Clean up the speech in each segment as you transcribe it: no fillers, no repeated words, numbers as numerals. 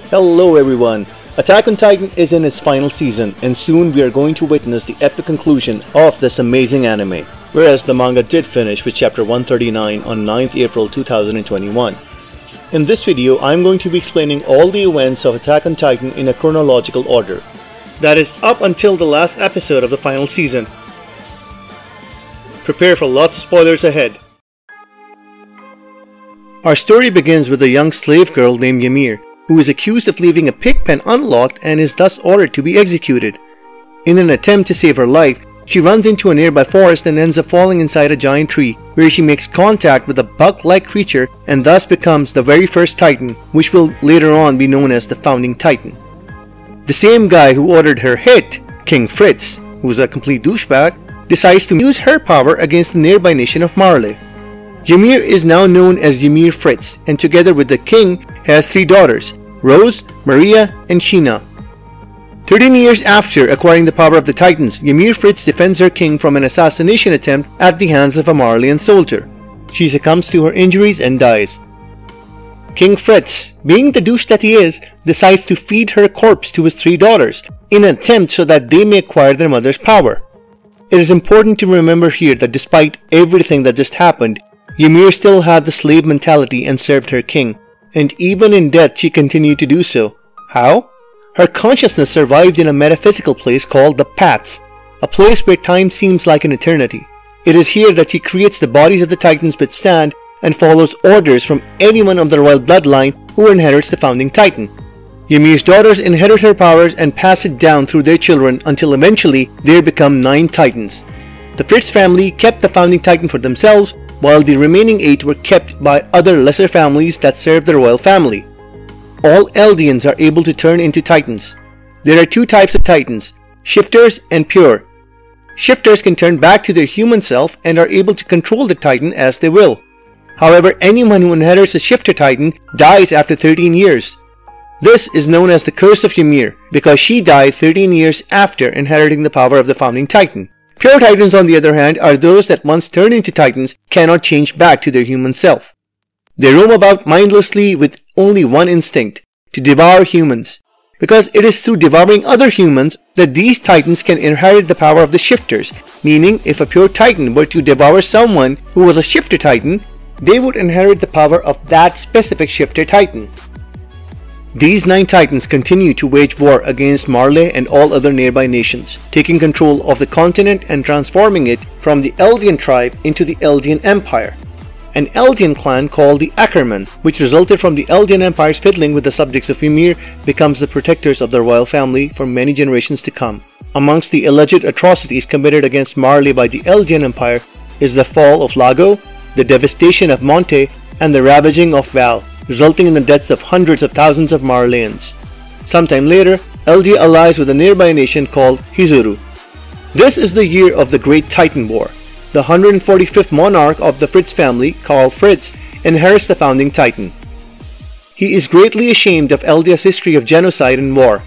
Hello everyone! Attack on Titan is in its final season, and soon we are going to witness the epic conclusion of this amazing anime, whereas the manga did finish with chapter 139 on 9th April 2021. In this video, I am going to be explaining all the events of Attack on Titan in a chronological order. That is up until the last episode of the final season. Prepare for lots of spoilers ahead. Our story begins with a young slave girl named Ymir, who is accused of leaving a pig pen unlocked and is thus ordered to be executed. In an attempt to save her life, she runs into a nearby forest and ends up falling inside a giant tree, where she makes contact with a bug-like creature and thus becomes the very first Titan, which will later on be known as the Founding Titan. The same guy who ordered her hit, King Fritz, who's a complete douchebag, decides to use her power against the nearby nation of Marley. Ymir is now known as Ymir Fritz, and together with the king has three daughters, Rose, Maria, and Sheena. 13 years after acquiring the power of the Titans, Ymir Fritz defends her king from an assassination attempt at the hands of a Marleyan soldier. She succumbs to her injuries and dies. King Fritz, being the douche that he is, decides to feed her corpse to his three daughters, in an attempt so that they may acquire their mother's power. It is important to remember here that despite everything that just happened, Ymir still had the slave mentality and served her king, and even in death she continued to do so. How? Her consciousness survived in a metaphysical place called the Paths, a place where time seems like an eternity. It is here that she creates the bodies of the Titans with sand and follows orders from anyone of the royal bloodline who inherits the Founding Titan. Ymir's daughters inherit her powers and pass it down through their children until eventually there become 9 Titans. The Fritz family kept the Founding Titan for themselves, while the remaining 8 were kept by other lesser families that served the royal family. All Eldians are able to turn into Titans. There are 2 types of Titans, Shifters and Pure. Shifters can turn back to their human self and are able to control the Titan as they will. However, anyone who inherits a Shifter Titan dies after 13 years. This is known as the Curse of Ymir, because she died 13 years after inheriting the power of the Founding Titan. Pure Titans, on the other hand, are those that once turned into Titans cannot change back to their human self. They roam about mindlessly with only one instinct, to devour humans, because it is through devouring other humans that these Titans can inherit the power of the Shifters, meaning if a Pure Titan were to devour someone who was a Shifter Titan, they would inherit the power of that specific Shifter Titan. These 9 Titans continue to wage war against Marley and all other nearby nations, taking control of the continent and transforming it from the Eldian tribe into the Eldian Empire. An Eldian clan called the Ackerman, which resulted from the Eldian Empire's fiddling with the subjects of Ymir, becomes the protectors of the royal family for many generations to come. Amongst the alleged atrocities committed against Marley by the Eldian Empire is the fall of Lago, the devastation of Monte, and the ravaging of Val, resulting in the deaths of hundreds of thousands of Marleyans. Sometime later, Eldia allies with a nearby nation called Hizuru. This is the year of the Great Titan War. The 145th monarch of the Fritz family, called Fritz, inherits the Founding Titan. He is greatly ashamed of Eldia's history of genocide and war.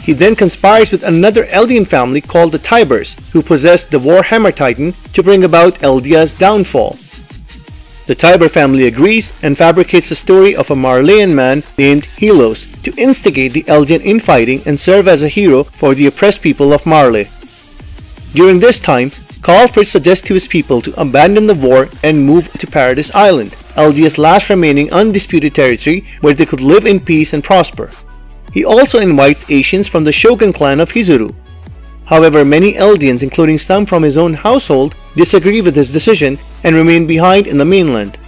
He then conspires with another Eldian family called the Tibers, who possessed the Warhammer Titan, to bring about Eldia's downfall. The Tiber family agrees and fabricates the story of a Marleyan man named Helos to instigate the Eldian infighting and serve as a hero for the oppressed people of Marley. During this time, Karl Fritz suggests to his people to abandon the war and move to Paradis Island, Eldia's last remaining undisputed territory where they could live in peace and prosper. He also invites Asians from the Shogun clan of Hizuru. However, many Eldians, including some from his own household, disagree with his decision and remain behind in the mainland.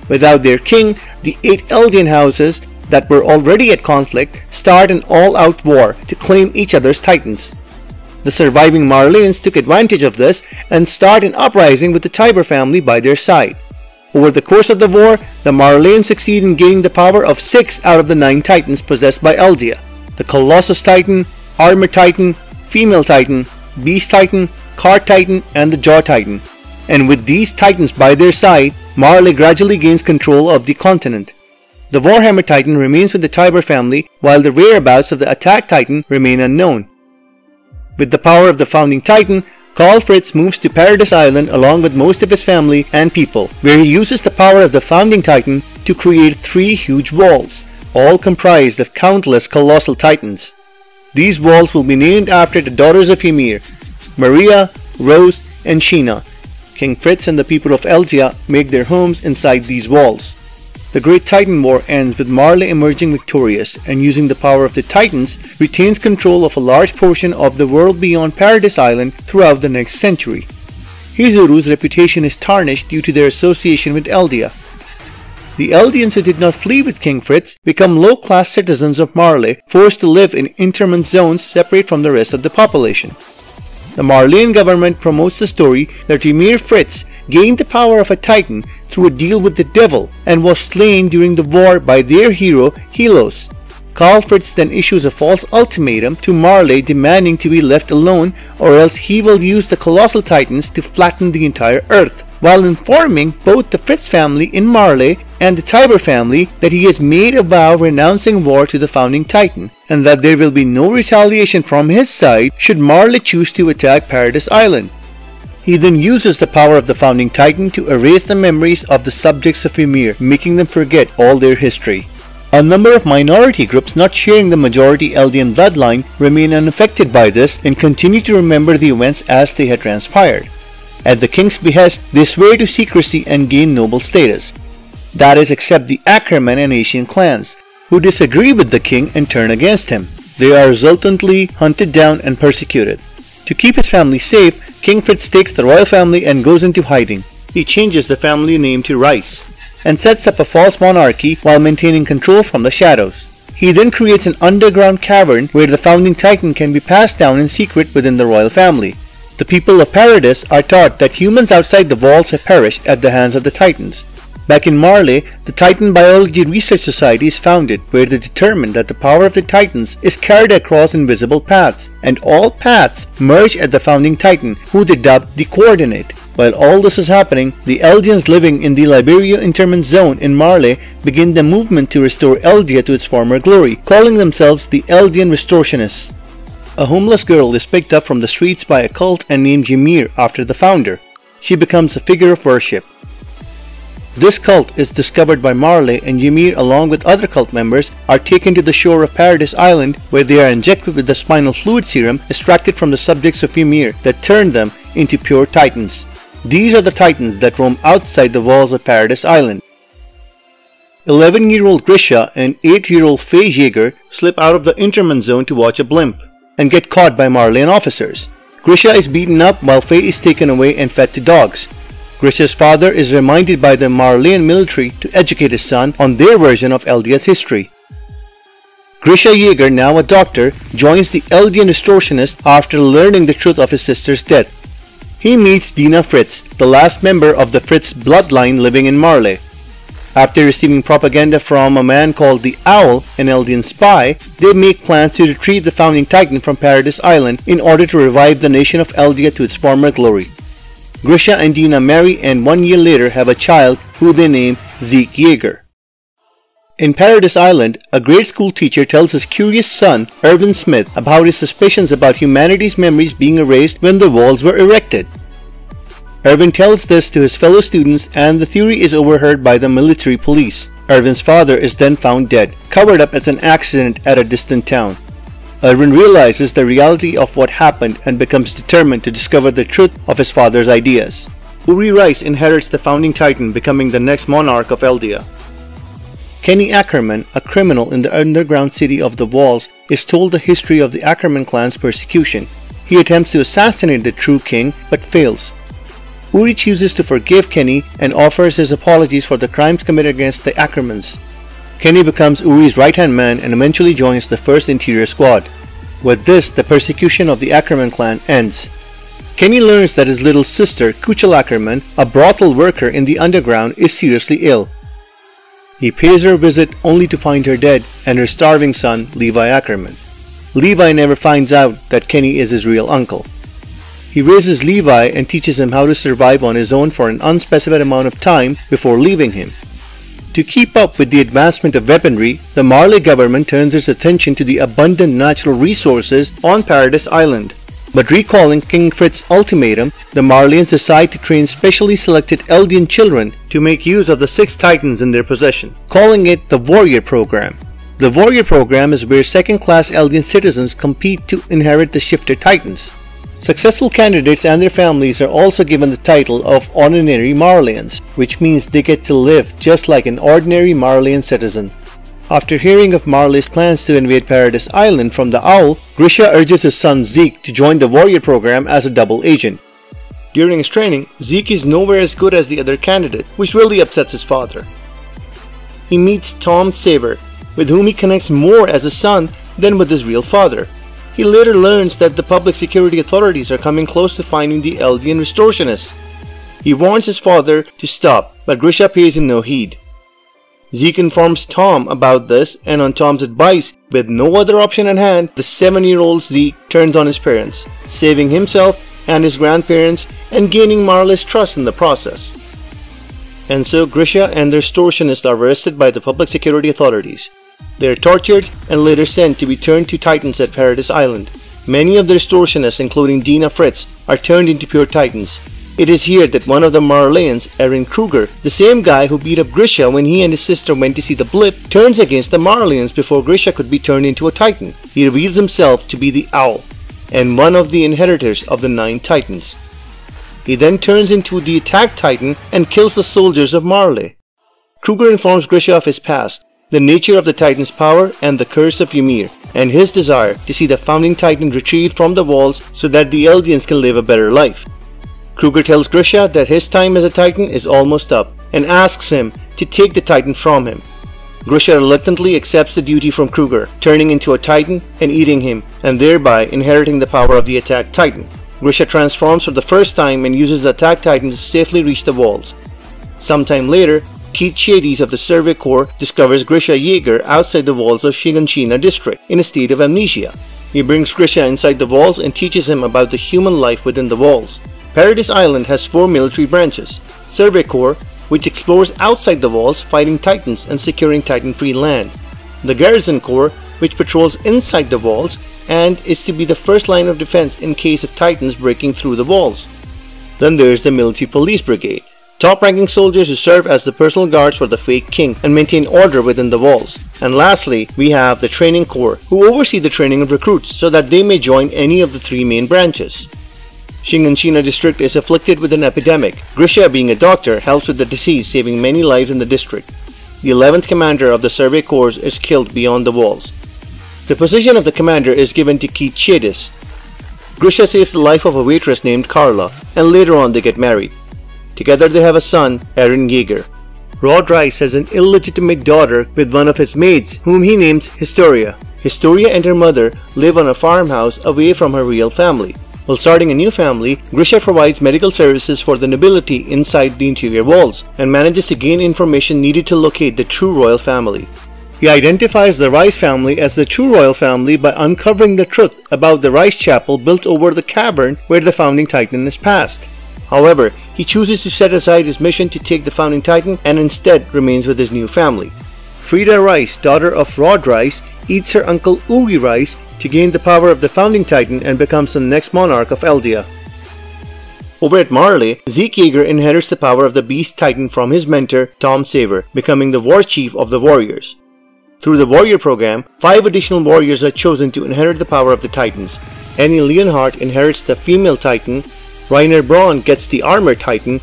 Without their king, the 8 Eldian houses that were already at conflict start an all-out war to claim each other's Titans. The surviving Marleyans took advantage of this and start an uprising with the Tiber family by their side. Over the course of the war, the Marleyans succeed in gaining the power of 6 out of the 9 Titans possessed by Eldia: the Colossus Titan, Armor Titan, Female Titan, Beast Titan, Cart Titan, and the Jaw Titan. And with these Titans by their side, Marley gradually gains control of the continent. The Warhammer Titan remains with the Tiber family, while the whereabouts of the Attack Titan remain unknown. With the power of the Founding Titan, Karl Fritz moves to Paradis Island along with most of his family and people, where he uses the power of the Founding Titan to create 3 huge walls, all comprised of countless colossal titans. These walls will be named after the daughters of Ymir, Maria, Rose, and Sheena. King Fritz and the people of Eldia make their homes inside these walls. The Great Titan War ends with Marley emerging victorious and using the power of the Titans retains control of a large portion of the world beyond Paradis Island throughout the next century. Hizuru's reputation is tarnished due to their association with Eldia. The Eldians who did not flee with King Fritz become low-class citizens of Marley, forced to live in interment zones separate from the rest of the population. The Marleyan government promotes the story that Ymir Fritz gained the power of a Titan through a deal with the devil and was slain during the war by their hero Helios. Karl Fritz then issues a false ultimatum to Marley demanding to be left alone or else he will use the colossal titans to flatten the entire earth, while informing both the Fritz family in Marley and the Tiber family that he has made a vow renouncing war to the founding Titan, and that there will be no retaliation from his side should Marley choose to attack Paradis Island. He then uses the power of the founding Titan to erase the memories of the subjects of Ymir, making them forget all their history. A number of minority groups not sharing the majority Eldian bloodline remain unaffected by this and continue to remember the events as they had transpired. At the king's behest, they swear to secrecy and gain noble status. That is, except the Ackerman and Asian clans, who disagree with the king and turn against him. They are resultantly hunted down and persecuted. To keep his family safe, King Fritz takes the royal family and goes into hiding. He changes the family name to Rice and sets up a false monarchy while maintaining control from the shadows. He then creates an underground cavern where the founding Titan can be passed down in secret within the royal family. The people of Paradis are taught that humans outside the walls have perished at the hands of the Titans. Back in Marley, the Titan Biology Research Society is founded, where they determine that the power of the Titans is carried across invisible paths, and all paths merge at the founding Titan, who they dub the Coordinate. While all this is happening, the Eldians living in the Liberia Interment Zone in Marley begin the movement to restore Eldia to its former glory, calling themselves the Eldian Restorationists. A homeless girl is picked up from the streets by a cult and named Ymir after the founder. She becomes a figure of worship. This cult is discovered by Marley, and Ymir along with other cult members are taken to the shore of Paradis Island, where they are injected with the spinal fluid serum extracted from the subjects of Ymir that turn them into pure Titans. These are the Titans that roam outside the walls of Paradis Island. 11-year-old Grisha and 8-year-old Faye Jaeger slip out of the interment zone to watch a blimp and get caught by Marleyan officers. Grisha is beaten up while Faye is taken away and fed to dogs. Grisha's father is reminded by the Marleyan military to educate his son on their version of Eldia's history. Grisha Jaeger, now a doctor, joins the Eldian Restorationists after learning the truth of his sister's death. He meets Dina Fritz, the last member of the Fritz bloodline living in Marley. After receiving propaganda from a man called the Owl, an Eldian spy, they make plans to retrieve the founding Titan from Paradis Island in order to revive the nation of Eldia to its former glory. Grisha and Dina marry and 1 year later have a child who they name Zeke Jaeger. In Paradis Island, a grade school teacher tells his curious son, Irvin Smith, about his suspicions about humanity's memories being erased when the walls were erected. Irvin tells this to his fellow students, and the theory is overheard by the military police. Irvin's father is then found dead, covered up as an accident at a distant town. Irvin realizes the reality of what happened and becomes determined to discover the truth of his father's ideas. Uri Rice inherits the founding Titan, becoming the next monarch of Eldia. Kenny Ackerman, a criminal in the underground city of the Walls, is told the history of the Ackerman clan's persecution. He attempts to assassinate the true king, but fails. Uri chooses to forgive Kenny and offers his apologies for the crimes committed against the Ackermans. Kenny becomes Uri's right-hand man and eventually joins the 1st Interior Squad. With this, the persecution of the Ackerman clan ends. Kenny learns that his little sister, Kuchel Ackerman, a brothel worker in the underground, is seriously ill. He pays her a visit only to find her dead and her starving son, Levi Ackerman. Levi never finds out that Kenny is his real uncle. He raises Levi and teaches him how to survive on his own for an unspecified amount of time before leaving him. To keep up with the advancement of weaponry, the Marley government turns its attention to the abundant natural resources on Paradis Island. But recalling King Fritz's ultimatum, the Marleyans decide to train specially selected Eldian children to make use of the 6 titans in their possession, calling it the Warrior Program. The Warrior Program is where second-class Eldian citizens compete to inherit the Shifter Titans. Successful candidates and their families are also given the title of Ordinary Marleyans, which means they get to live just like an ordinary Marleyan citizen. After hearing of Marley's plans to invade Paradis Island from the Owl, Grisha urges his son Zeke to join the Warrior Program as a double agent. During his training, Zeke is nowhere as good as the other candidate, which really upsets his father. He meets Tom Saver, with whom he connects more as a son than with his real father. He later learns that the public security authorities are coming close to finding the Eldian restorationists. He warns his father to stop, but Grisha pays him no heed. Zeke informs Tom about this, and on Tom's advice, with no other option at hand, the 7-year-old Zeke turns on his parents, saving himself and his grandparents and gaining Marley's trust in the process. And so Grisha and the restorationists are arrested by the public security authorities. They are tortured and later sent to be turned to Titans at Paradis Island. Many of the restorationists, including Dina Fritz, are turned into pure Titans. It is here that one of the Marleyans, Aaron Kruger, the same guy who beat up Grisha when he and his sister went to see the blip, turns against the Marleyans before Grisha could be turned into a Titan. He reveals himself to be the Owl, and one of the inheritors of the 9 Titans. He then turns into the attack Titan and kills the soldiers of Marley. Kruger informs Grisha of his past, the nature of the Titan's power and the curse of Ymir, and his desire to see the founding Titan retrieved from the walls so that the Eldians can live a better life. Kruger tells Grisha that his time as a Titan is almost up and asks him to take the Titan from him. Grisha reluctantly accepts the duty from Kruger, turning into a Titan and eating him, and thereby inheriting the power of the attack Titan. Grisha transforms for the first time and uses the attack Titan to safely reach the walls. Sometime later, Keith Shades of the Survey Corps discovers Grisha Jaeger outside the walls of Shiganshina district in a state of amnesia. He brings Grisha inside the walls and teaches him about the human life within the walls. Paradis Island has 4 military branches: Survey Corps, which explores outside the walls fighting Titans and securing Titan-free land; the Garrison Corps, which patrols inside the walls and is to be the first line of defense in case of Titans breaking through the walls. Then there's the Military Police Brigade, top-ranking soldiers who serve as the personal guards for the fake king and maintain order within the walls. And lastly, we have the Training Corps, who oversee the training of recruits so that they may join any of the 3 main branches. Shiganshina district is afflicted with an epidemic. Grisha, being a doctor, helps with the disease, saving many lives in the district. The 11th commander of the Survey Corps is killed beyond the walls. The position of the commander is given to Keith Shades. Grisha saves the life of a waitress named Carla, and later on they get married. Together they have a son, Aaron Jaeger. Rod Rice has an illegitimate daughter with one of his maids, whom he names Historia. Historia and her mother live on a farmhouse away from her real family. While starting a new family, Grisha provides medical services for the nobility inside the interior walls, and manages to gain information needed to locate the true royal family. He identifies the Rice family as the true royal family by uncovering the truth about the Rice Chapel built over the cavern where the founding Titan is passed. However, he chooses to set aside his mission to take the founding Titan and instead remains with his new family. Frida Rice, daughter of Rod Rice, eats her uncle Uri Rice to gain the power of the founding Titan and becomes the next monarch of Eldia. Over at Marley, Zeke Jaeger inherits the power of the Beast Titan from his mentor Tom Saver, becoming the war chief of the warriors. Through the warrior program, 5 additional warriors are chosen to inherit the power of the Titans. Annie Leonhardt inherits the female Titan, Rainer Braun gets the armor Titan,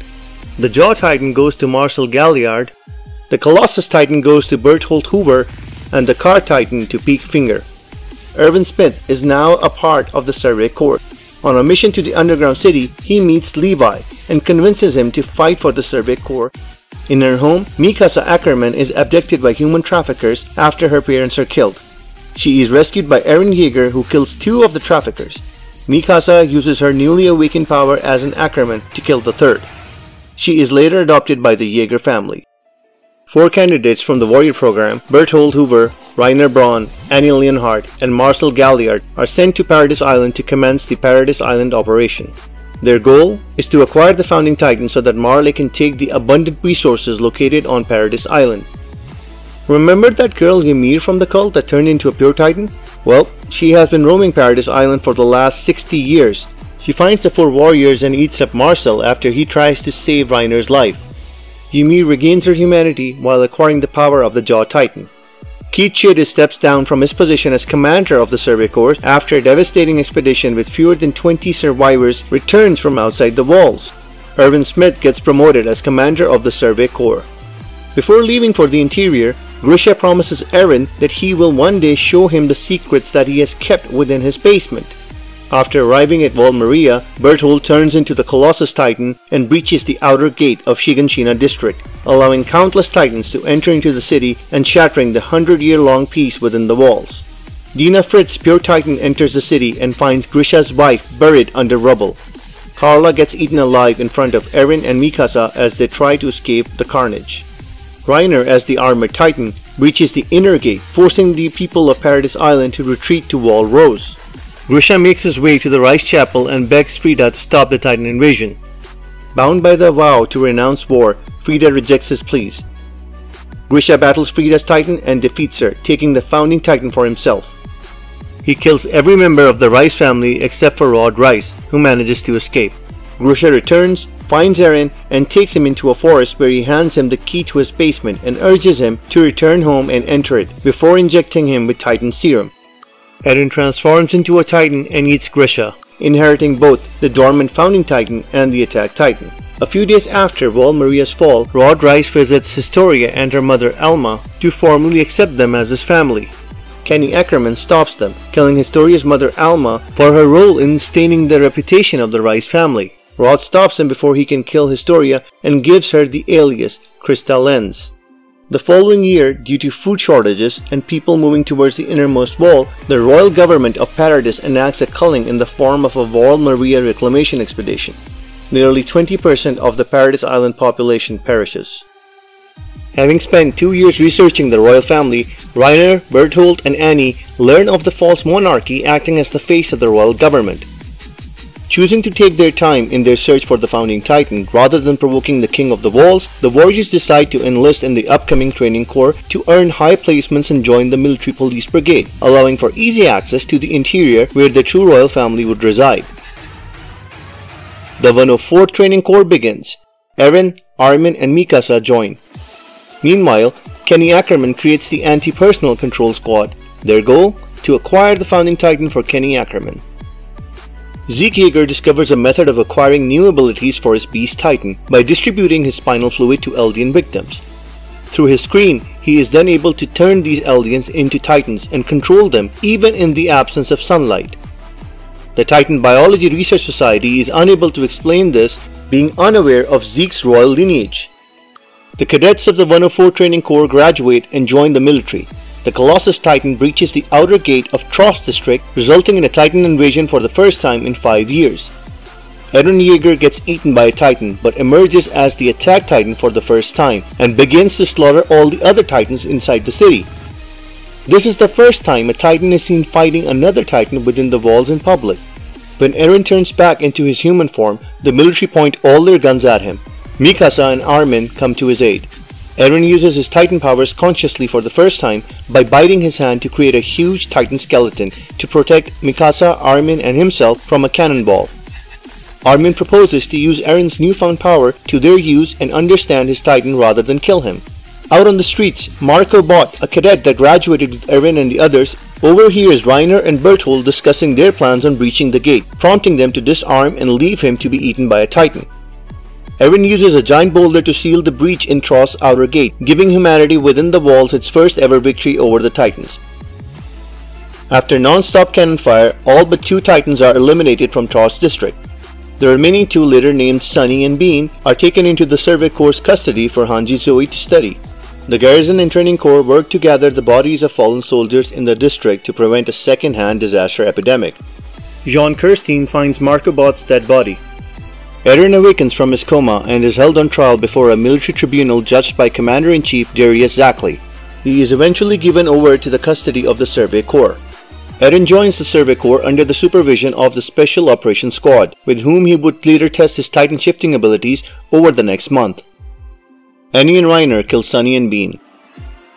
the Jaw Titan goes to Marcel Galliard, the Colossus Titan goes to Berthold Hoover, and the Car Titan to Peak Finger. Irvin Smith is now a part of the Survey Corps. On a mission to the underground city, he meets Levi and convinces him to fight for the Survey Corps. In her home, Mikasa Ackerman is abducted by human traffickers after her parents are killed. She is rescued by Aaron Jaeger, who kills 2 of the traffickers. Mikasa uses her newly awakened power as an Ackerman to kill the 3rd. She is later adopted by the Jaeger family. 4 candidates from the warrior program, Berthold Hoover, Rainer Braun, Annie Leonhardt, and Marcel Galliard, are sent to Paradis Island to commence the Paradis Island operation. Their goal is to acquire the founding Titan so that Marley can take the abundant resources located on Paradis Island. Remember that girl Ymir from the cult that turned into a pure Titan? Well, She has been roaming Paradis Island for the last 60 years. She finds the 4 warriors and eats up Marcel after he tries to save Reiner's life. Ymir regains her humanity while acquiring the power of the Jaw Titan. Keith Chadis steps down from his position as commander of the Survey Corps after a devastating expedition with fewer than 20 survivors returns from outside the walls. Irvin Smith gets promoted as commander of the Survey Corps. Before leaving for the interior, Grisha promises Eren that he will one day show him the secrets that he has kept within his basement. After arriving at Val Maria, Berthold turns into the Colossus Titan and breaches the outer gate of Shiganshina district, allowing countless Titans to enter into the city and shattering the 100-year-long peace within the walls. Dina Fritz, pure Titan, enters the city and finds Grisha's wife buried under rubble. Carla gets eaten alive in front of Eren and Mikasa as they try to escape the carnage. Reiner, as the Armored Titan, breaches the inner gate, forcing the people of Paradis Island to retreat to Wall Rose. Grisha makes his way to the Rice Chapel and begs Frida to stop the Titan invasion. Bound by the vow to renounce war, Frida rejects his pleas. Grisha battles Frida's Titan and defeats her, taking the Founding Titan for himself. He kills every member of the Rice family except for Rod Rice, who manages to escape. Grisha returns, finds Eren, and takes him into a forest where he hands him the key to his basement and urges him to return home and enter it, before injecting him with Titan Serum. Eren transforms into a Titan and eats Grisha, inheriting both the dormant Founding Titan and the Attack Titan. A few days after Val Maria's fall, Rod Rice visits Historia and her mother Alma to formally accept them as his family. Kenny Ackerman stops them, killing Historia's mother Alma for her role in staining the reputation of the Rice family. Rod stops him before he can kill Historia and gives her the alias Crystal Lens. The following year, due to food shortages and people moving towards the innermost wall, the royal government of Paradis enacts a culling in the form of a Val Maria reclamation expedition. Nearly 20% of the Paradis Island population perishes. Having spent 2 years researching the royal family, Reiner, Berthold, and Annie learn of the false monarchy acting as the face of the royal government. Choosing to take their time in their search for the Founding Titan rather than provoking the King of the Walls, the warriors decide to enlist in the upcoming training corps to earn high placements and join the military police brigade, allowing for easy access to the interior where the true royal family would reside. The 104th Training Corps begins. Eren, Armin, and Mikasa join. Meanwhile, Kenny Ackerman creates the Anti-Personal Control Squad. Their goal? To acquire the Founding Titan for Kenny Ackerman. Zeke Yeager discovers a method of acquiring new abilities for his Beast Titan by distributing his spinal fluid to Eldian victims. Through his screen, he is then able to turn these Eldians into Titans and control them even in the absence of sunlight. The Titan Biology Research Society is unable to explain this, being unaware of Zeke's royal lineage. The cadets of the 104 Training Corps graduate and join the military. The Colossus Titan breaches the outer gate of TROST district, resulting in a Titan invasion for the first time in 5 years. Eren Yeager gets eaten by a Titan but emerges as the Attack Titan for the first time and begins to slaughter all the other Titans inside the city. This is the first time a Titan is seen fighting another Titan within the walls in public. When Eren turns back into his human form, the military point all their guns at him. Mikasa and Armin come to his aid. Eren uses his Titan powers consciously for the first time by biting his hand to create a huge Titan skeleton to protect Mikasa, Armin, and himself from a cannonball. Armin proposes to use Eren's newfound power to their use and understand his Titan rather than kill him. Out on the streets, Marco Bot, a cadet that graduated with Eren and the others, overhears Reiner and Berthold discussing their plans on breaching the gate, prompting them to disarm and leave him to be eaten by a Titan. Eren uses a giant boulder to seal the breach in TROS's outer gate, giving humanity within the walls its first ever victory over the Titans. After non-stop cannon fire, all but 2 Titans are eliminated from TROS district. The remaining 2, later named Sunny and Bean, are taken into the Survey Corps' custody for Hanji Zoe to study. The Garrison and Training Corps work to gather the bodies of fallen soldiers in the district to prevent a second-hand disaster epidemic. Jean Kirstein finds Marco Bot's dead body. Eren awakens from his coma and is held on trial before a military tribunal judged by Commander-in-Chief Darius Zackley. He is eventually given over to the custody of the Survey Corps. Eren joins the Survey Corps under the supervision of the Special Operations Squad, with whom he would later test his Titan shifting abilities over the next month. Annie and Reiner kill Sunny and Bean.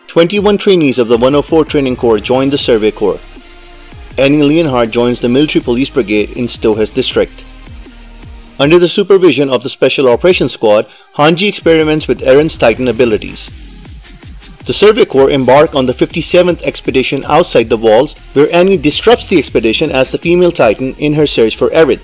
21 trainees of the 104 Training Corps join the Survey Corps. Annie Leonhardt joins the military police brigade in Stohas district. Under the supervision of the Special Operations Squad, Hanji experiments with Eren's Titan abilities. The Survey Corps embark on the 57th expedition outside the walls, where Annie disrupts the expedition as the female Titan in her search for Eren.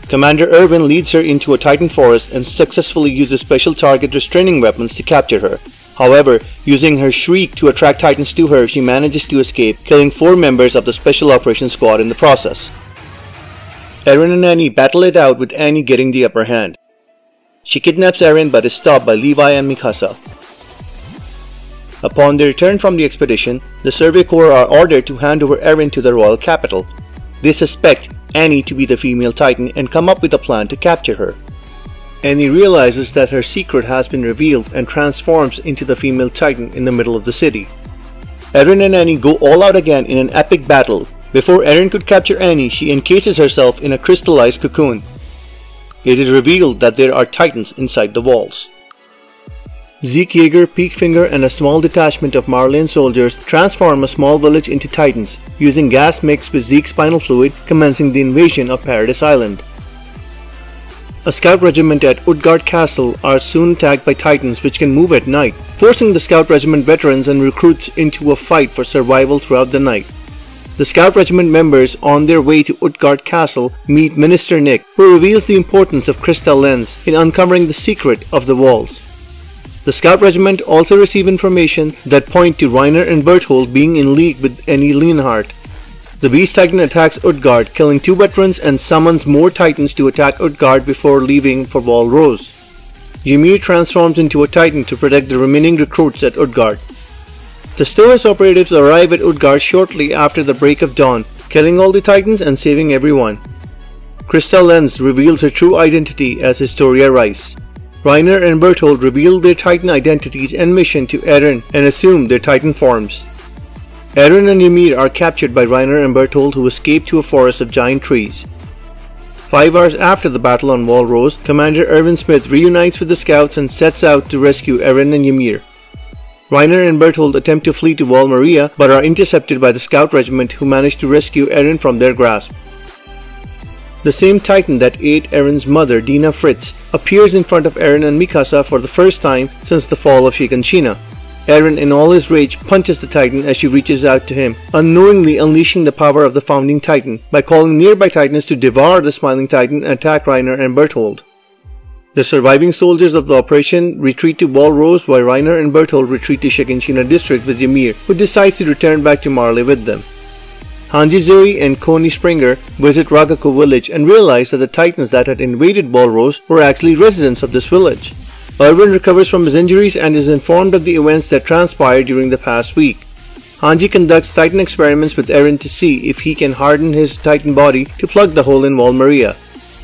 Commander Erwin leads her into a Titan forest and successfully uses special target restraining weapons to capture her. However, using her shriek to attract Titans to her, she manages to escape, killing 4 members of the Special Operations Squad in the process. Eren and Annie battle it out, with Annie getting the upper hand. She kidnaps Eren but is stopped by Levi and Mikasa. Upon their return from the expedition, the Survey Corps are ordered to hand over Eren to the royal capital. They suspect Annie to be the female Titan and come up with a plan to capture her. Annie realizes that her secret has been revealed and transforms into the female Titan in the middle of the city. Eren and Annie go all out again in an epic battle. Before Eren could capture Annie, she encases herself in a crystallized cocoon. It is revealed that there are Titans inside the walls. Zeke Yeager, Peakfinger, and a small detachment of Marleyan soldiers transform a small village into Titans, using gas mixed with Zeke's spinal fluid, commencing the invasion of Paradis Island. A scout regiment at Utgard Castle are soon attacked by Titans which can move at night, forcing the scout regiment veterans and recruits into a fight for survival throughout the night. The scout regiment members on their way to Utgard Castle meet Minister Nick, who reveals the importance of crystal lens in uncovering the secret of the walls. The scout regiment also receive information that point to Reiner and Berthold being in league with Annie Leonhardt. The Beast Titan attacks Utgard, killing 2 veterans, and summons more Titans to attack Utgard before leaving for Wall Rose. Ymir transforms into a Titan to protect the remaining recruits at Utgard. The Stohas operatives arrive at Utgard shortly after the break of dawn, killing all the Titans and saving everyone. Crystal Lens reveals her true identity as Historia Rice. Reiner and Berthold reveal their Titan identities and mission to Eren and assume their Titan forms. Eren and Ymir are captured by Reiner and Berthold, who escape to a forest of giant trees. 5 hours after the battle on Wall Rose, Commander Erwin Smith reunites with the scouts and sets out to rescue Eren and Ymir. Reiner and Berthold attempt to flee to Val Maria but are intercepted by the scout regiment, who manage to rescue Eren from their grasp. The same Titan that ate Eren's mother, Dina Fritz, appears in front of Eren and Mikasa for the first time since the fall of Shiganshina. Eren, in all his rage, punches the Titan as she reaches out to him, unknowingly unleashing the power of the founding Titan by calling nearby Titans to devour the smiling Titan and attack Reiner and Berthold. The surviving soldiers of the operation retreat to Wall Rose, while Reiner and Berthold retreat to Shiganshina district with Ymir, who decides to return back to Marley with them. Hanji Zoe and Coney Springer visit Ragako village and realize that the Titans that had invaded Wall Rose were actually residents of this village. Erwin recovers from his injuries and is informed of the events that transpired during the past week. Hanji conducts Titan experiments with Eren to see if he can harden his Titan body to plug the hole in Val Maria.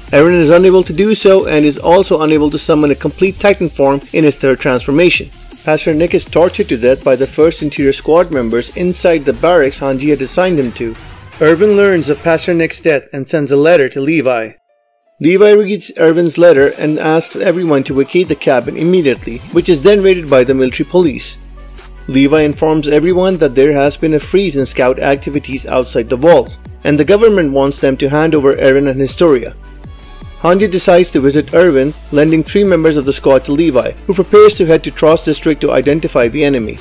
Eren is unable to do so and is also unable to summon a complete Titan form in his 3rd transformation. Pastor Nick is tortured to death by the 1st Interior Squad members inside the barracks Hanji had assigned him to. Erwin learns of Pastor Nick's death and sends a letter to Levi. Levi reads Erwin's letter and asks everyone to vacate the cabin immediately, which is then raided by the military police. Levi informs everyone that there has been a freeze in scout activities outside the walls, and the government wants them to hand over Eren and Historia. Hanji decides to visit Erwin, lending 3 members of the squad to Levi, who prepares to head to TROST district to identify the enemy.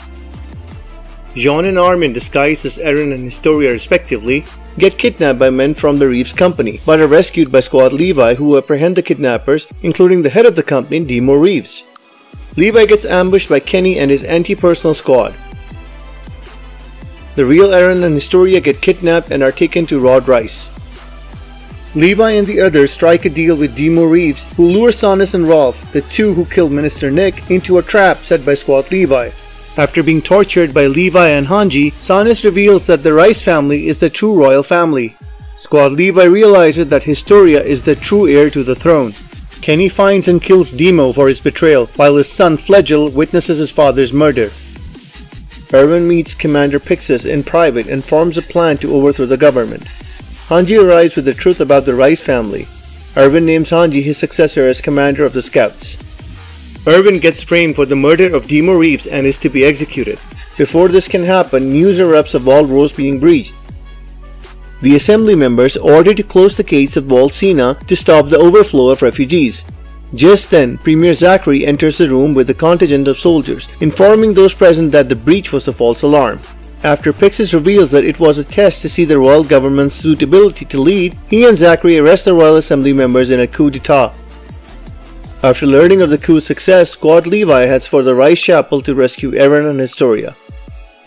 Jean and Armin, disguised as Eren and Historia respectively, get kidnapped by men from the Reeves company, but are rescued by Squad Levi, who apprehend the kidnappers, including the head of the company, Demo Reeves. Levi gets ambushed by Kenny and his anti-personnel squad. The real Eren and Historia get kidnapped and are taken to Rod Rice. Levi and the others strike a deal with Demo Reeves, who lures Sonis and Rolf, the 2 who killed Minister Nick, into a trap set by Squad Levi. After being tortured by Levi and Hanji, Sonis reveals that the Rice family is the true royal family. Squad Levi realizes that Historia is the true heir to the throne. Kenny finds and kills Demo for his betrayal, while his son Flegel witnesses his father's murder. Erwin meets Commander Pixis in private and forms a plan to overthrow the government. Hanji arrives with the truth about the Rice family. Erwin names Hanji his successor as commander of the scouts. Erwin gets framed for the murder of Demo Reeves and is to be executed. Before this can happen, news erupts of Wall Rose being breached. The assembly members ordered to close the gates of Wall Sina to stop the overflow of refugees. Just then, Premier Zachary enters the room with a contingent of soldiers, informing those present that the breach was a false alarm. After Pixis reveals that it was a test to see the royal government's suitability to lead, he and Zachary arrest the royal assembly members in a coup d'etat. After learning of the coup's success, Squad Levi heads for the Rice Chapel to rescue Eren and Historia.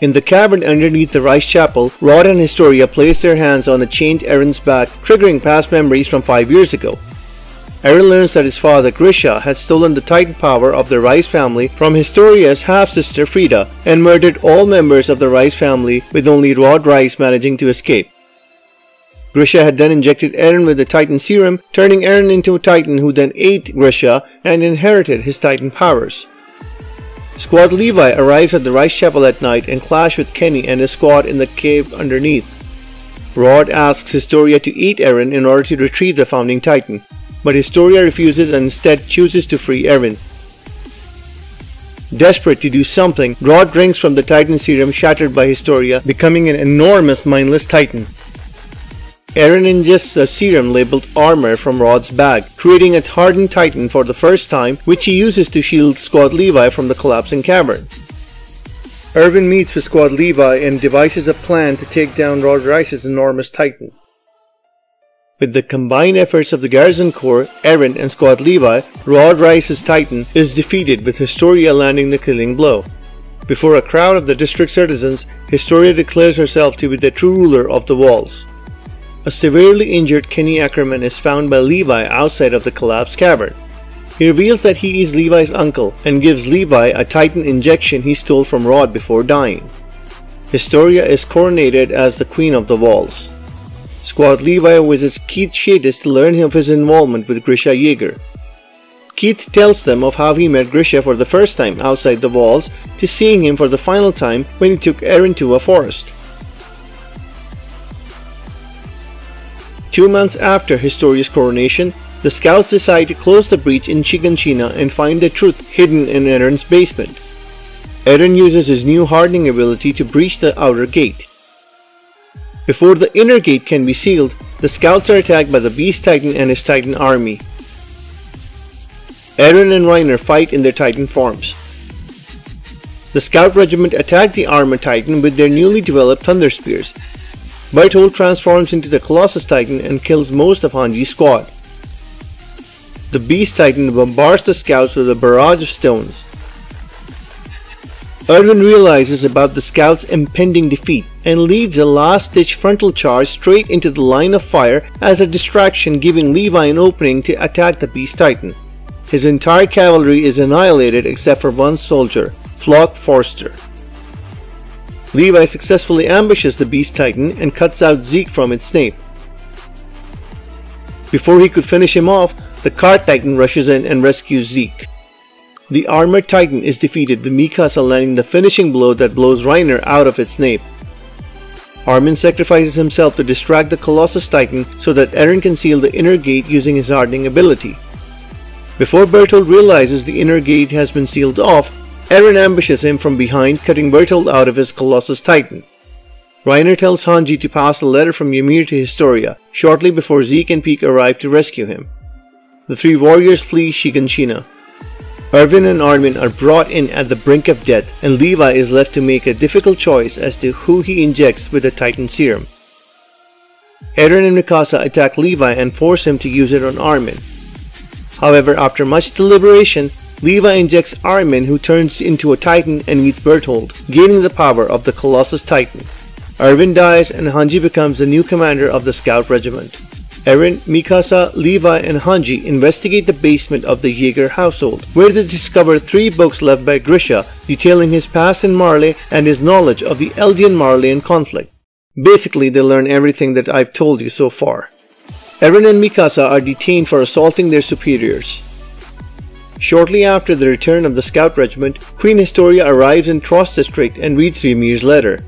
In the cavern underneath the Rice Chapel, Rod and Historia place their hands on a chained Eren's back, triggering past memories from 5 years ago. Eren learns that his father Grisha had stolen the Titan power of the Rice family from Historia's half-sister Frida and murdered all members of the Rice family, with only Rod Rice managing to escape. Grisha had then injected Eren with the Titan serum, turning Eren into a Titan who then ate Grisha and inherited his Titan powers. Squad Levi arrives at the Rice Chapel at night and clash with Kenny and his squad in the cave underneath. Rod asks Historia to eat Eren in order to retrieve the Founding Titan, but Historia refuses and instead chooses to free Eren. Desperate to do something, Rod drinks from the Titan serum shattered by Historia, becoming an enormous mindless Titan. Eren ingests a serum labeled armor from Rod's bag, creating a hardened Titan for the first time, which he uses to shield Squad Levi from the collapsing cavern. Erwin meets with Squad Levi and devises a plan to take down Rod Rice's enormous Titan. With the combined efforts of the Garrison Corps, Eren and Squad Levi, Rod Rice's Titan is defeated, with Historia landing the killing blow. Before a crowd of the district citizens, Historia declares herself to be the true ruler of the walls. A severely injured Kenny Ackerman is found by Levi outside of the collapsed cavern. He reveals that he is Levi's uncle and gives Levi a Titan injection he stole from Rod before dying. Historia is coronated as the Queen of the Walls. Squad Levi visits Keith Shadis to learn of his involvement with Grisha Jaeger. Keith tells them of how he met Grisha for the first time outside the walls, to seeing him for the final time when he took Eren to a forest. 2 months after Historia's coronation, the scouts decide to close the breach in Shiganshina and find the truth hidden in Eren's basement. Eren uses his new hardening ability to breach the outer gate. Before the inner gate can be sealed, the scouts are attacked by the Beast Titan and his Titan army. Eren and Reiner fight in their Titan forms. The scout regiment attack the armored Titan with their newly developed Thunder Spears. Berthold transforms into the Colossus Titan and kills most of Hanji's squad. The Beast Titan bombards the scouts with a barrage of stones. Erwin realizes about the scouts' impending defeat and leads a last-ditch frontal charge straight into the line of fire as a distraction, giving Levi an opening to attack the Beast Titan. His entire cavalry is annihilated except for one soldier, Flock Forster. Levi successfully ambushes the Beast Titan and cuts out Zeke from its nape. Before he could finish him off, the Cart Titan rushes in and rescues Zeke. The Armored Titan is defeated, with Mikasa landing the finishing blow that blows Reiner out of its nape. Armin sacrifices himself to distract the Colossus Titan so that Eren can seal the inner gate using his hardening ability. Before Berthold realizes the inner gate has been sealed off, Eren ambushes him from behind, cutting Berthold out of his Colossus Titan. Reiner tells Hanji to pass a letter from Ymir to Historia, shortly before Zeke and Pieck arrive to rescue him. The three warriors flee Shiganshina. Erwin and Armin are brought in at the brink of death, and Levi is left to make a difficult choice as to who he injects with the Titan serum. Eren and Mikasa attack Levi and force him to use it on Armin. However, after much deliberation, Levi injects Armin, who turns into a Titan and meets Berthold, gaining the power of the Colossus Titan. Erwin dies and Hanji becomes the new commander of the Scout Regiment. Eren, Mikasa, Levi, and Hanji investigate the basement of the Jaeger household, where they discover 3 books left by Grisha detailing his past in Marley and his knowledge of the Eldian-Marleyan conflict. Basically, they learn everything that I've told you so far. Eren and Mikasa are detained for assaulting their superiors. Shortly after the return of the Scout Regiment, Queen Historia arrives in TROST district and reads Ymir's letter.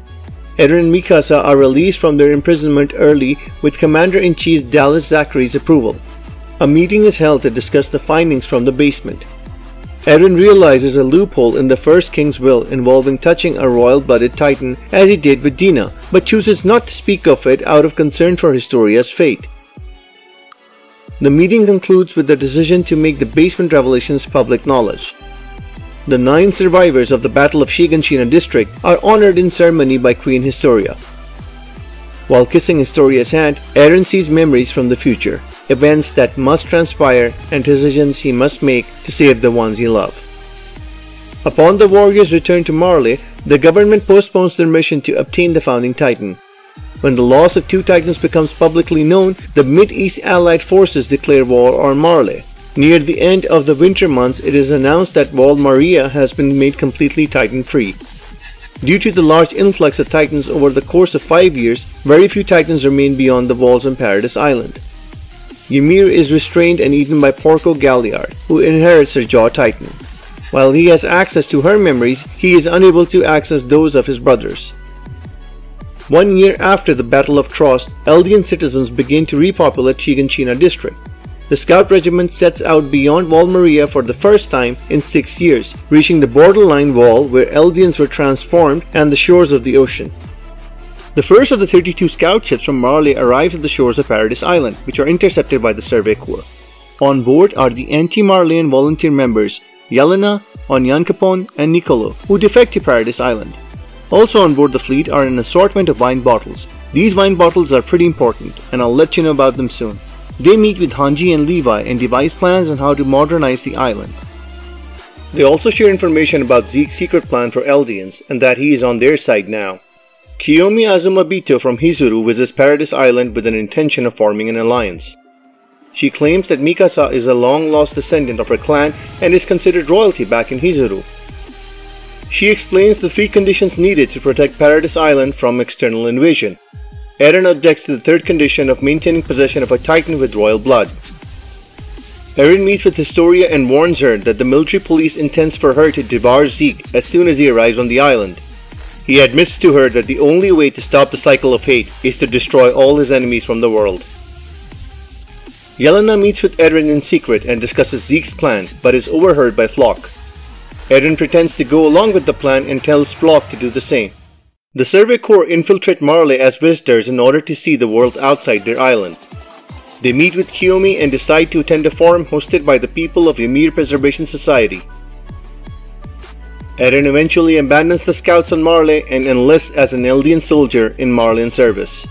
Eren and Mikasa are released from their imprisonment early with Commander-in-Chief Dallas Zachary's approval. A meeting is held to discuss the findings from the basement. Eren realizes a loophole in the first king's will involving touching a royal-blooded titan as he did with Dina, but chooses not to speak of it out of concern for Historia's fate. The meeting concludes with the decision to make the basement revelations public knowledge. The 9 survivors of the Battle of Shingeki district are honored in ceremony by Queen Historia. While kissing Historia's hand, Eren sees memories from the future, events that must transpire and decisions he must make to save the ones he loves. Upon the warriors' return to Marley, the government postpones their mission to obtain the founding titan. When the loss of 2 titans becomes publicly known, the Mid-East allied forces declare war on Marley. Near the end of the winter months, it is announced that Val Maria has been made completely titan-free. Due to the large influx of titans over the course of 5 years, very few titans remain beyond the walls on Paradis Island. Ymir is restrained and eaten by Porco Galliard, who inherits her jaw titan. While he has access to her memories, he is unable to access those of his brothers. 1 year after the Battle of TROST, Eldian citizens begin to repopulate Shingeki district. The scout regiment sets out beyond Val Maria for the first time in 6 years, reaching the borderline wall where Eldians were transformed and the shores of the ocean. The first of the 32 scout ships from Marley arrives at the shores of Paradis Island, which are intercepted by the Survey Corps. On board are the anti-Marleyan volunteer members Yelena, Onyankopon, and Nicolo, who defect to Paradis Island. Also on board the fleet are an assortment of wine bottles. These wine bottles are pretty important, and I'll let you know about them soon. They meet with Hanji and Levi and devise plans on how to modernize the island. They also share information about Zeke's secret plan for Eldians, and that he is on their side now. Kiyomi Azumabito from Hizuru visits Paradis Island with an intention of forming an alliance. She claims that Mikasa is a long-lost descendant of her clan and is considered royalty back in Hizuru. She explains the 3 conditions needed to protect Paradis Island from external invasion. Eren objects to the 3rd condition of maintaining possession of a titan with royal blood. Eren meets with Historia and warns her that the military police intends for her to devour Zeke as soon as he arrives on the island. He admits to her that the only way to stop the cycle of hate is to destroy all his enemies from the world. Yelena meets with Eren in secret and discusses Zeke's plan, but is overheard by Flock. Eren pretends to go along with the plan and tells Flock to do the same. The Survey Corps infiltrate Marley as visitors in order to see the world outside their island. They meet with Kiyomi and decide to attend a forum hosted by the people of Ymir Preservation Society. Eren eventually abandons the scouts on Marley and enlists as an Eldian soldier in Marleyan service.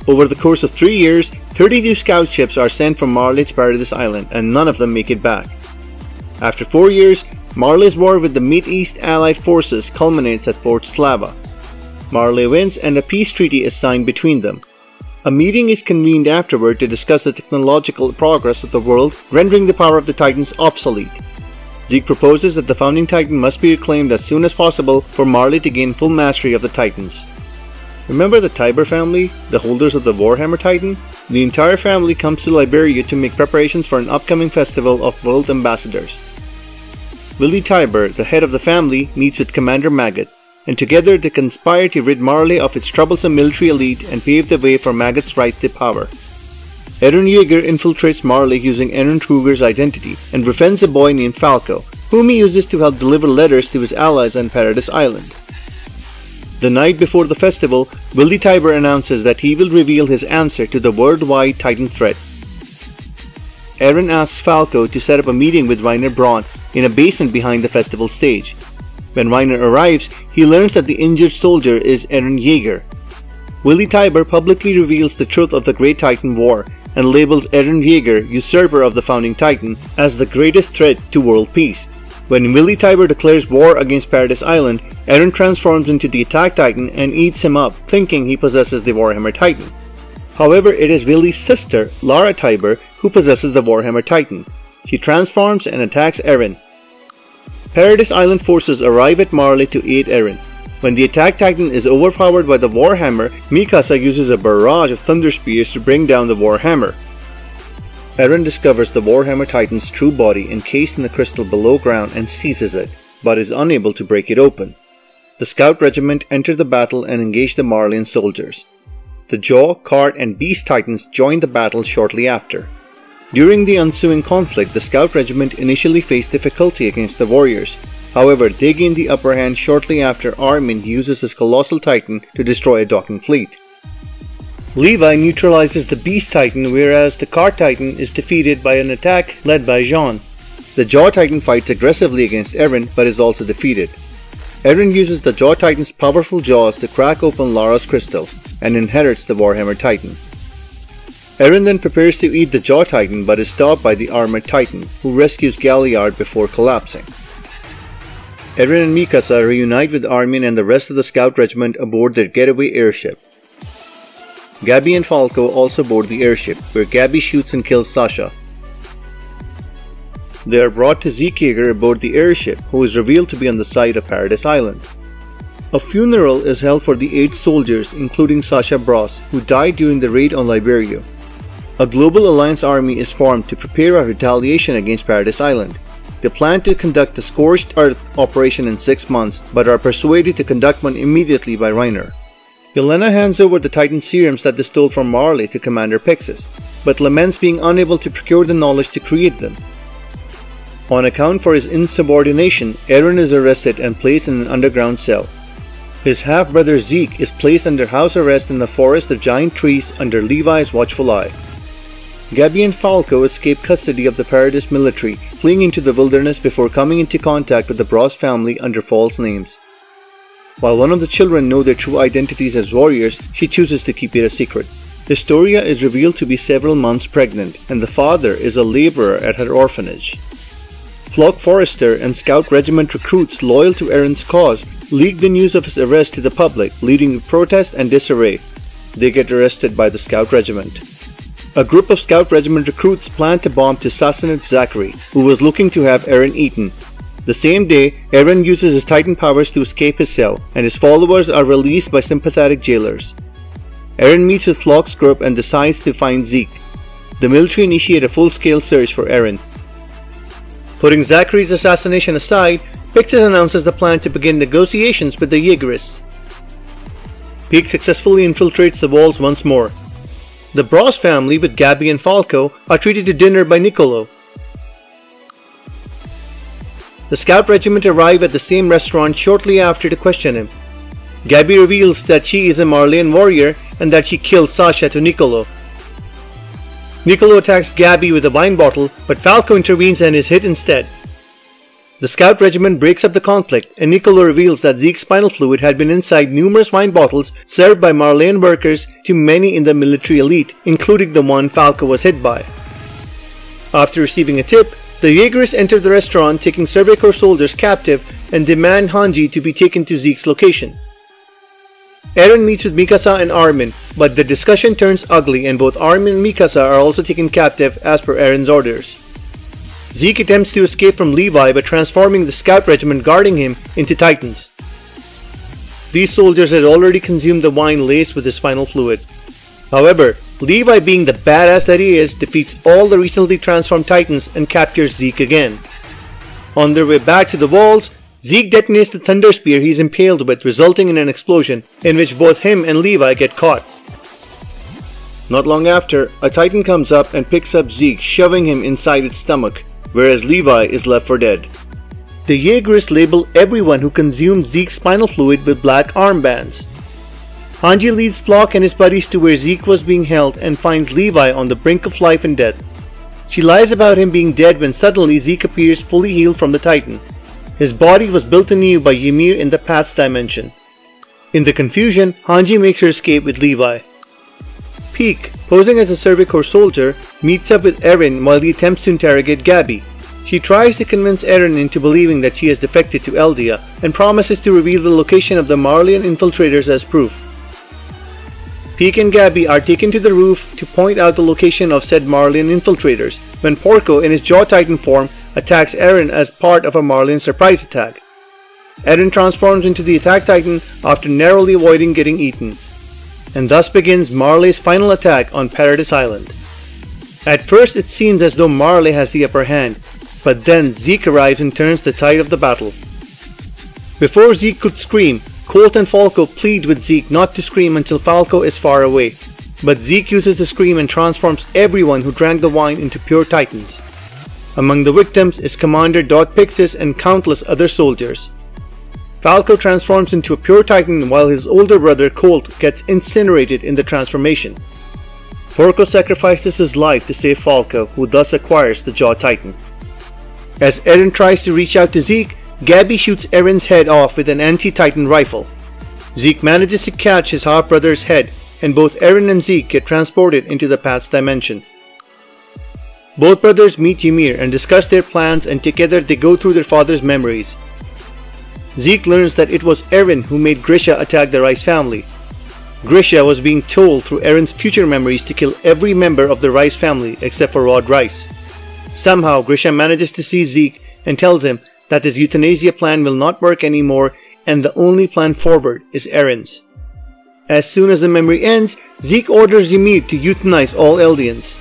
Over the course of 3 years, 32 scout ships are sent from Marley to Paradis Island, and none of them make it back. After 4 years, Marley's war with the Mid-East allied forces culminates at Fort Slava. Marley wins and a peace treaty is signed between them. A meeting is convened afterward to discuss the technological progress of the world, rendering the power of the Titans obsolete. Zeke proposes that the founding titan must be reclaimed as soon as possible for Marley to gain full mastery of the Titans. Remember the Tiber family, the holders of the Warhammer Titan? The entire family comes to Liberia to make preparations for an upcoming festival of world ambassadors. Willie Tiber, the head of the family, meets with Commander Maggot, and together they conspire to rid Marley of its troublesome military elite and pave the way for Maggot's rise to power. Eren Yeager infiltrates Marley using Eren Kruger's identity and befriends a boy named Falco, whom he uses to help deliver letters to his allies on Paradis Island. The night before the festival, Willie Tiber announces that he will reveal his answer to the worldwide Titan threat. Eren asks Falco to set up a meeting with Reiner Braun in a basement behind the festival stage. When Reiner arrives, he learns that the injured soldier is Eren Yeager. Willie Tiber publicly reveals the truth of the Great Titan War and labels Eren Yeager, usurper of the founding Titan, as the greatest threat to world peace. When Willie Tiber declares war against Paradis Island, Eren transforms into the Attack Titan and eats him up, thinking he possesses the Warhammer Titan. However, it is Willie's sister, Lara Tiber, who possesses the Warhammer Titan. She transforms and attacks Eren. Paradis Island forces arrive at Marley to aid Eren. When the Attack Titan is overpowered by the Warhammer, Mikasa uses a barrage of Thunder Spears to bring down the Warhammer. Eren discovers the Warhammer Titan's true body encased in the crystal below ground and seizes it, but is unable to break it open. The Scout Regiment enter the battle and engage the Marleyan soldiers. The Jaw, Cart, and Beast Titans join the battle shortly after. During the ensuing conflict, the Scout Regiment initially faced difficulty against the warriors. However, they gained the upper hand shortly after Armin uses his Colossal Titan to destroy a docking fleet. Levi neutralizes the Beast Titan, whereas the Car Titan is defeated by an attack led by Jean. The Jaw Titan fights aggressively against Eren but is also defeated. Eren uses the Jaw Titan's powerful jaws to crack open Lara's crystal and inherits the Warhammer Titan. Eren then prepares to eat the Jaw Titan but is stopped by the Armored Titan, who rescues Galliard before collapsing. Eren and Mikasa reunite with Armin and the rest of the Scout Regiment aboard their getaway airship. Gabi and Falco also board the airship, where Gabi shoots and kills Sasha. They are brought to Zeke Yeager aboard the airship, who is revealed to be on the site of Paradis Island. A funeral is held for the 8 soldiers, including Sasha Bros, who died during the raid on Liberia. A Global Alliance army is formed to prepare a retaliation against Paradis Island. They plan to conduct a Scorched Earth operation in 6 months, but are persuaded to conduct one immediately by Reiner. Yelena hands over the Titan serums that they stole from Marley to Commander Pixis, but laments being unable to procure the knowledge to create them. On account for his insubordination, Eren is arrested and placed in an underground cell. His half-brother Zeke is placed under house arrest in the forest of giant trees under Levi's watchful eye. Gabi and Falco escape custody of the Paradis military, fleeing into the wilderness before coming into contact with the Bros family under false names. While one of the children know their true identities as warriors, she chooses to keep it a secret. Historia is revealed to be several months pregnant, and the father is a laborer at her orphanage. Flock Forrester and Scout Regiment recruits loyal to Eren's cause leak the news of his arrest to the public, leading to protest and disarray. They get arrested by the Scout Regiment. A group of Scout Regiment recruits plan to bomb to assassinate Zachary, who was looking to have Eren eaten. The same day, Eren uses his Titan powers to escape his cell, and his followers are released by sympathetic jailers. Eren meets with Flock's group and decides to find Zeke. The military initiate a full-scale search for Eren. Putting Zachary's assassination aside, Pixis announces the plan to begin negotiations with the Jaegerists. Pieck successfully infiltrates the walls once more. The Bros family, with Gabi and Falco, are treated to dinner by Niccolo. The Scout Regiment arrive at the same restaurant shortly after to question him. Gabi reveals that she is a Marleyan warrior and that she killed Sasha to Niccolo. Niccolo attacks Gabi with a wine bottle, but Falco intervenes and is hit instead. The Scout Regiment breaks up the conflict, and Niccolo reveals that Zeke's spinal fluid had been inside numerous wine bottles served by Marleyan workers to many in the military elite, including the one Falco was hit by. After receiving a tip, the Jaegerists enter the restaurant, taking Survey Corps soldiers captive and demand Hanji to be taken to Zeke's location. Eren meets with Mikasa and Armin, but the discussion turns ugly and both Armin and Mikasa are also taken captive as per Eren's orders. Zeke attempts to escape from Levi by transforming the Scout Regiment guarding him into Titans. These soldiers had already consumed the wine laced with his spinal fluid. However, Levi, being the badass that he is, defeats all the recently transformed Titans and captures Zeke again. On their way back to the walls, Zeke detonates the thunder spear he's impaled with, resulting in an explosion in which both him and Levi get caught. Not long after, a Titan comes up and picks up Zeke, shoving him inside its stomach, whereas Levi is left for dead. The Jaegerists label everyone who consumed Zeke's spinal fluid with black armbands. Hanji leads Flock and his buddies to where Zeke was being held and finds Levi on the brink of life and death. She lies about him being dead when suddenly Zeke appears fully healed from the Titan. His body was built anew by Ymir in the past dimension. In the confusion, Hanji makes her escape with Levi. Pieck, posing as a Survey Corps soldier, meets up with Eren while he attempts to interrogate Gabi. She tries to convince Eren into believing that she has defected to Eldia and promises to reveal the location of the Marleyan infiltrators as proof. Pieck and Gabi are taken to the roof to point out the location of said Marleyan infiltrators when Porco in his Jaw Titan form attacks Eren as part of a Marleyan surprise attack. Eren transforms into the Attack Titan after narrowly avoiding getting eaten. And thus begins Marley's final attack on Paradis Island. At first it seems as though Marley has the upper hand, but then Zeke arrives and turns the tide of the battle. Before Zeke could scream, Colt and Falco plead with Zeke not to scream until Falco is far away. but Zeke uses the scream and transforms everyone who drank the wine into pure titans. Among the victims is Commander Dot Pixis and countless other soldiers. Falco transforms into a pure titan while his older brother Colt gets incinerated in the transformation. Porco sacrifices his life to save Falco, who thus acquires the Jaw Titan. As Eren tries to reach out to Zeke, Gabby shoots Eren's head off with an anti-titan rifle. Zeke manages to catch his half-brother's head, and both Eren and Zeke get transported into the past dimension. Both brothers meet Ymir and discuss their plans, and together they go through their father's memories. Zeke learns that it was Eren who made Grisha attack the Rice family. Grisha was being told through Eren's future memories to kill every member of the Rice family except for Rod Rice. Somehow Grisha manages to see Zeke and tells him that his euthanasia plan will not work anymore and the only plan forward is Eren's. As soon as the memory ends, Zeke orders Ymir to euthanize all Eldians.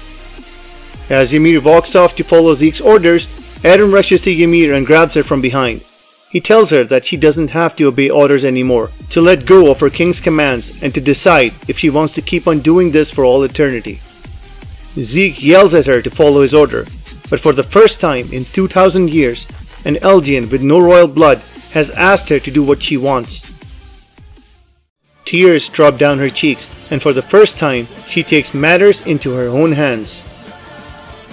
As Ymir walks off to follow Zeke's orders, Eren rushes to Ymir and grabs her from behind. He tells her that she doesn't have to obey orders anymore, to let go of her king's commands and to decide if she wants to keep on doing this for all eternity. Zeke yells at her to follow his order, but for the first time in 2000 years, an Eldian with no royal blood has asked her to do what she wants. Tears drop down her cheeks, and for the first time, she takes matters into her own hands.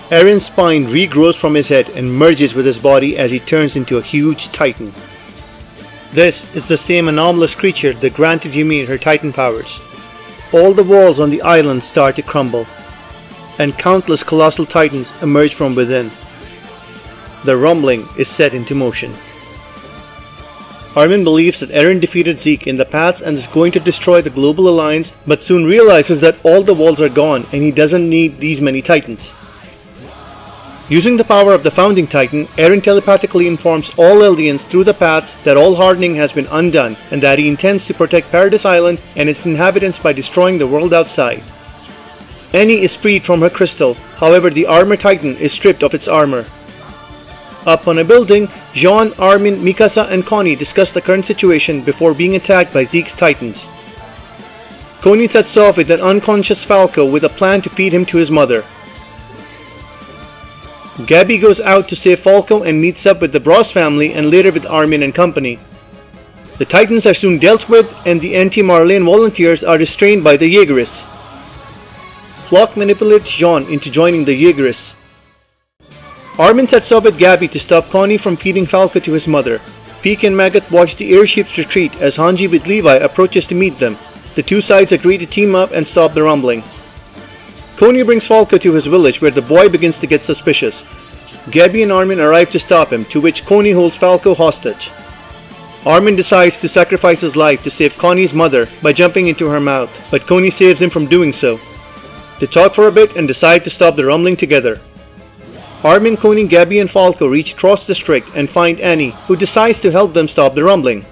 Eren's spine regrows from his head and merges with his body as he turns into a huge titan. This is the same anomalous creature that granted Ymir her titan powers. All the walls on the island start to crumble, and countless colossal titans emerge from within. The rumbling is set into motion. Armin believes that Eren defeated Zeke in the past and is going to destroy the global alliance, but soon realizes that all the walls are gone and he doesn't need these many titans. Using the power of the Founding Titan, Eren telepathically informs all Eldians through the paths that all hardening has been undone and that he intends to protect Paradis Island and its inhabitants by destroying the world outside. Annie is freed from her crystal, however the Armor Titan is stripped of its armor. Up on a building, Jean, Armin, Mikasa and Connie discuss the current situation before being attacked by Zeke's Titans. Connie sets off with an unconscious Falco with a plan to feed him to his mother. Gabby goes out to save Falco and meets up with the Bros family and later with Armin and company. The Titans are soon dealt with and the anti-Marlene volunteers are restrained by the Jaegerists. Floch manipulates Jean into joining the Jaegerists. Armin sets off with Gabby to stop Connie from feeding Falco to his mother. Peek and Maggot watch the airships retreat as Hanji with Levi approaches to meet them. The two sides agree to team up and stop the rumbling. Connie brings Falco to his village where the boy begins to get suspicious. Gabby and Armin arrive to stop him, to which Connie holds Falco hostage. Armin decides to sacrifice his life to save Connie's mother by jumping into her mouth, but Connie saves him from doing so. They talk for a bit and decide to stop the rumbling together. Armin, Connie, Gabby and Falco reach TROST district and find Annie, who decides to help them stop the rumbling.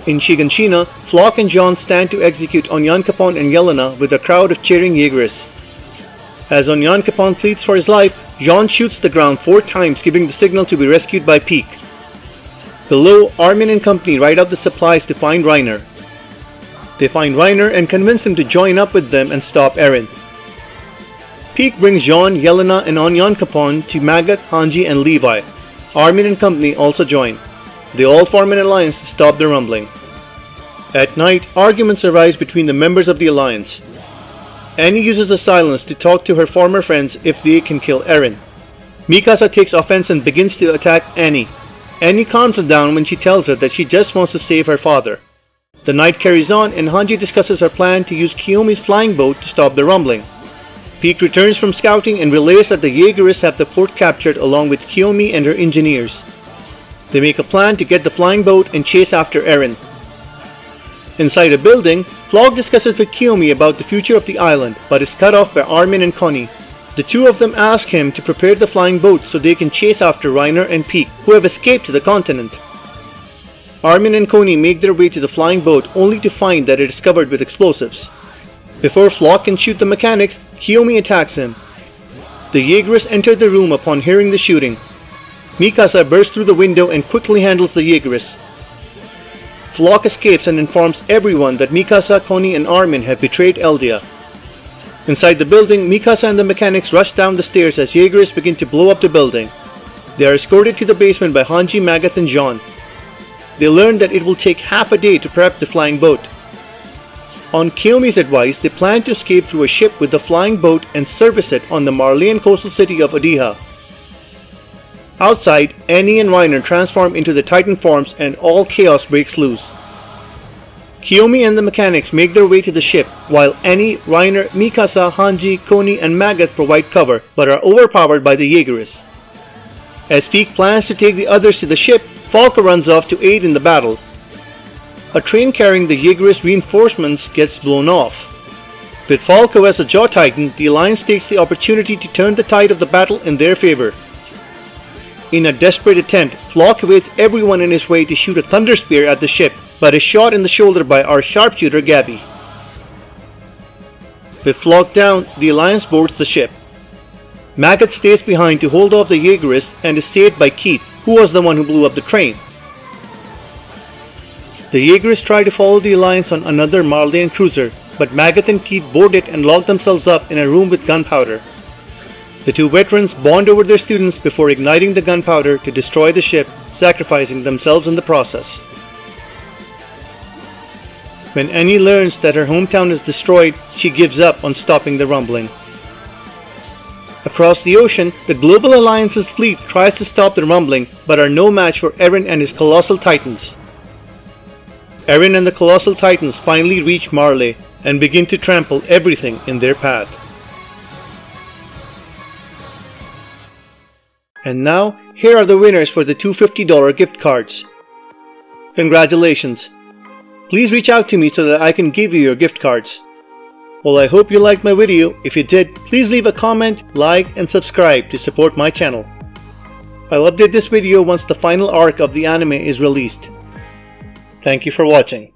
In Shiganshina, Floch and Jean stand to execute Onyankopon and Yelena with a crowd of cheering Jaegerists. As Onyankopon pleads for his life, Jean shoots the ground 4 times, giving the signal to be rescued by Peek. Below, Armin and company ride out the supplies to find Reiner. They find Reiner and convince him to join up with them and stop Eren. Peek brings Jean, Yelena and Onyankopon to Maggot, Hanji and Levi. Armin and company also join. They all form an alliance to stop the rumbling. At night, arguments arise between the members of the alliance. Annie uses the silence to talk to her former friends if they can kill Eren. Mikasa takes offense and begins to attack Annie. Annie calms her down when she tells her that she just wants to save her father. The night carries on and Hanji discusses her plan to use Kiyomi's flying boat to stop the rumbling. Peek returns from scouting and relays that the Jaegerists have the port captured along with Kiyomi and her engineers. They make a plan to get the flying boat and chase after Eren. Inside a building, Floch discusses with Kiyomi about the future of the island, but is cut off by Armin and Connie. The two of them ask him to prepare the flying boat so they can chase after Reiner and Peek, who have escaped to the continent. Armin and Connie make their way to the flying boat only to find that it is covered with explosives. Before Floch can shoot the mechanics, Kiyomi attacks him. The Jaegerists enter the room upon hearing the shooting. Mikasa bursts through the window and quickly handles the Jaegerists. Floch escapes and informs everyone that Mikasa, Connie and Armin have betrayed Eldia. Inside the building, Mikasa and the mechanics rush down the stairs as Jaegerists begin to blow up the building. They are escorted to the basement by Hanji, Magath, and Jean. They learn that it will take half a day to prep the flying boat. On Kiyomi's advice, they plan to escape through a ship with the flying boat and service it on the Marleyan coastal city of Odiha. Outside, Annie and Reiner transform into the Titan forms and all chaos breaks loose. Kiyomi and the mechanics make their way to the ship, while Annie, Reiner, Mikasa, Hanji, Koni, and Magath provide cover, but are overpowered by the Jaegerists. As Peak plans to take the others to the ship, Falco runs off to aid in the battle. A train carrying the Jaegerist reinforcements gets blown off. With Falco as a Jaw Titan, the Alliance takes the opportunity to turn the tide of the battle in their favor. In a desperate attempt, Flock evades everyone in his way to shoot a Thunder Spear at the ship, but is shot in the shoulder by our sharpshooter Gabby. With Flock down, the Alliance boards the ship. Magath stays behind to hold off the Jaegerists and is saved by Keith, who was the one who blew up the train. The Jaegerists try to follow the Alliance on another Marleyan cruiser, but Magath and Keith board it and lock themselves up in a room with gunpowder. The two veterans bond over their students before igniting the gunpowder to destroy the ship, sacrificing themselves in the process. When Annie learns that her hometown is destroyed, she gives up on stopping the rumbling. Across the ocean, the Global Alliance's fleet tries to stop the rumbling, but are no match for Eren and his Colossal Titans. Eren and the Colossal Titans finally reach Marley and begin to trample everything in their path. And now, here are the winners for the $250 gift cards. Congratulations! Please reach out to me so that I can give you your gift cards. Well, I hope you liked my video. If you did, please leave a comment, like, and subscribe to support my channel. I'll update this video once the final arc of the anime is released. Thank you for watching.